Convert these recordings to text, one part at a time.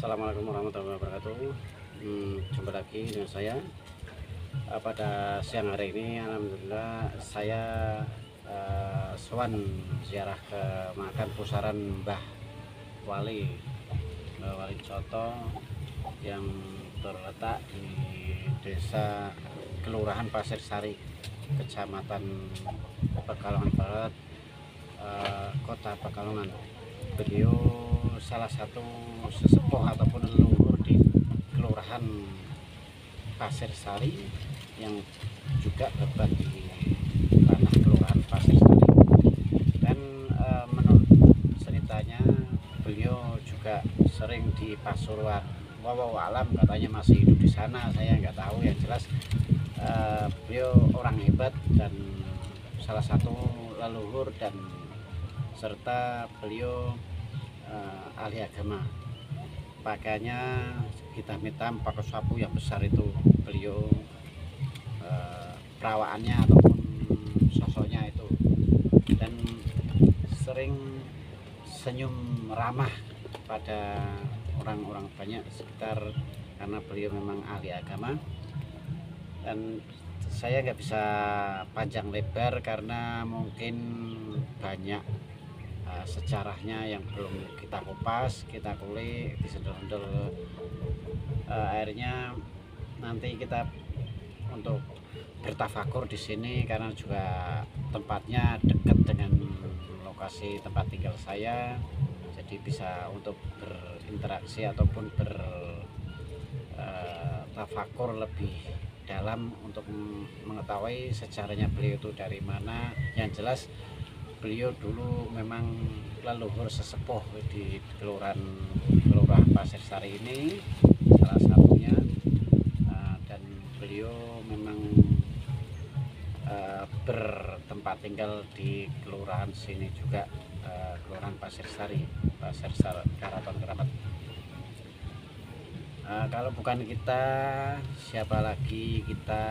Assalamualaikum warahmatullahi wabarakatuh. Jumpa lagi dengan saya pada siang hari ini. Alhamdulillah saya sowan ziarah ke makam pusaran Mbah Wali Coto yang terletak di Desa Kelurahan Pasir Sari, Kecamatan Pekalongan Barat, Kota Pekalongan. Beliau salah satu sesepuh ataupun leluhur di Kelurahan Pasir Sari yang juga berada di tanah Kelurahan Pasir Sari. Dan menurut ceritanya beliau juga sering di Pasuruan. Wallahu alam katanya masih hidup di sana, saya nggak tahu. Yang jelas beliau orang hebat dan salah satu leluhur, dan serta beliau ahli agama. Pakaiannya hitam-hitam, pakai sapu yang besar itu. Beliau perawaannya ataupun sosoknya itu, dan sering senyum ramah pada orang-orang banyak sekitar karena beliau memang ahli agama. Dan saya nggak bisa panjang lebar karena mungkin banyak sejarahnya yang belum kita kupas, kita kulik, disendel-endel. Akhirnya nanti kita untuk bertafakur di sini karena juga tempatnya dekat dengan lokasi tempat tinggal saya, jadi bisa untuk berinteraksi ataupun bertafakur lebih dalam untuk mengetahui sejarahnya beliau itu dari mana. Yang jelas beliau dulu memang leluhur sesepuh di Kelurahan Pasir Sari ini salah satunya, dan beliau memang bertempat tinggal di kelurahan sini juga, Kelurahan Pasir Sari, Karaton Keramat. Kalau bukan kita, siapa lagi kita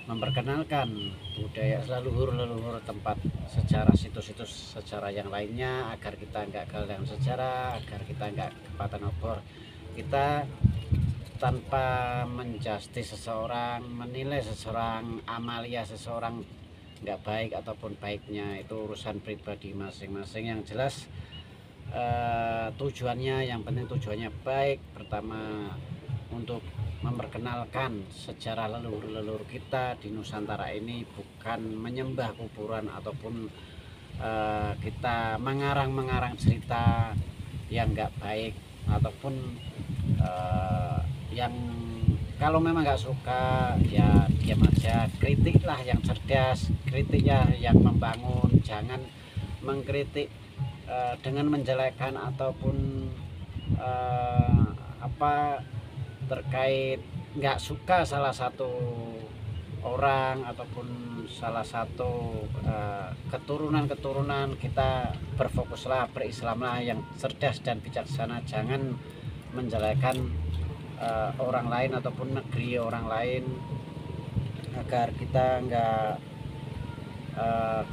memperkenalkan budaya leluhur tempat sejarah, situs-situs sejarah yang lainnya, agar kita nggak kehilangan sejarah, agar kita nggak kepatan obor. Kita tanpa menjustis seseorang, menilai seseorang, amalia seseorang nggak baik ataupun baiknya itu urusan pribadi masing-masing. Yang jelas tujuannya, yang penting tujuannya baik. Pertama, untuk memperkenalkan sejarah leluhur kita di Nusantara ini, bukan menyembah kuburan ataupun kita mengarang cerita yang nggak baik ataupun yang kalau memang nggak suka ya diam aja. Kritiklah yang cerdas, kritiknya yang membangun, jangan mengkritik dengan menjelekkan ataupun terkait nggak suka salah satu orang ataupun salah satu keturunan. Kita berfokuslah, berislamlah yang cerdas dan bijaksana, jangan menjelekkan orang lain ataupun negeri orang lain, agar kita nggak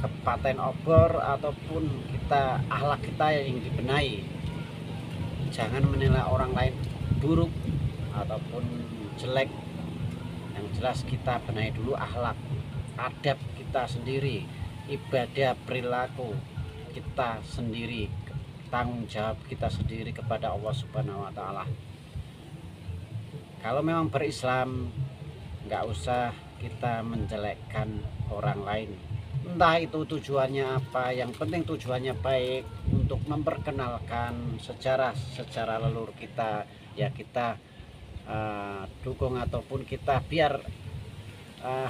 kepaten obor ataupun kita akhlak kita yang dibenahi. Jangan menilai orang lain buruk ataupun jelek. Yang jelas kita benahi dulu akhlak, adab kita sendiri, ibadah, perilaku kita sendiri, tanggung jawab kita sendiri kepada Allah Subhanahu wa Ta'ala. Kalau memang berislam, nggak usah kita menjelekkan orang lain, entah itu tujuannya apa. Yang penting tujuannya baik, untuk memperkenalkan sejarah leluhur kita, ya kita dukung ataupun kita biar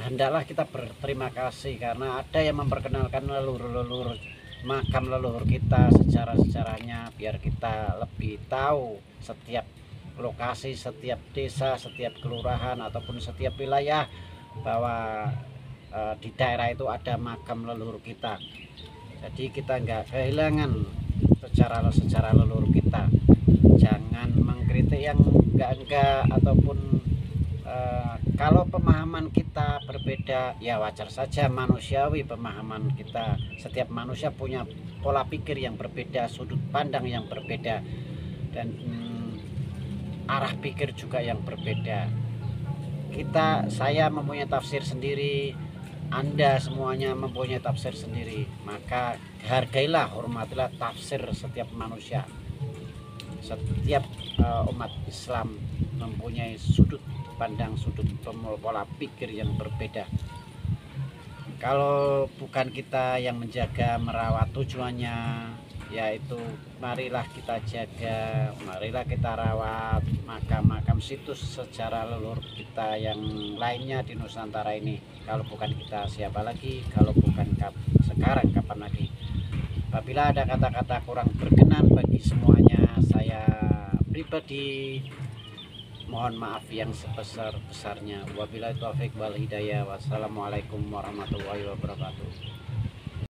hendaklah kita berterima kasih karena ada yang memperkenalkan leluhur makam leluhur kita, sejarahnya, biar kita lebih tahu setiap lokasi, setiap desa, setiap kelurahan ataupun setiap wilayah bahwa di daerah itu ada makam leluhur kita. Jadi kita nggak kehilangan sejarah leluhur kita. Jangan mengkritik yang enggak ataupun kalau pemahaman kita berbeda ya wajar saja, manusiawi pemahaman kita. Setiap manusia punya pola pikir yang berbeda, sudut pandang yang berbeda, dan arah pikir juga yang berbeda. Saya mempunyai tafsir sendiri, Anda semuanya mempunyai tafsir sendiri. Maka hargailah, hormatilah tafsir setiap manusia. Setiap umat Islam mempunyai sudut pandang, sudut pola pikir yang berbeda. Kalau bukan kita yang menjaga, merawat, tujuannya yaitu marilah kita jaga, marilah kita rawat makam-makam situs sejarah leluhur kita yang lainnya di Nusantara ini. Kalau bukan kita, siapa lagi? Kalau bukan sekarang, kapan lagi? Apabila ada kata-kata kurang berkenan bagi semuanya, saya pribadi mohon maaf yang sebesar-besarnya. Wabillahi taufik wal hidayah. Wassalamualaikum warahmatullahi wabarakatuh.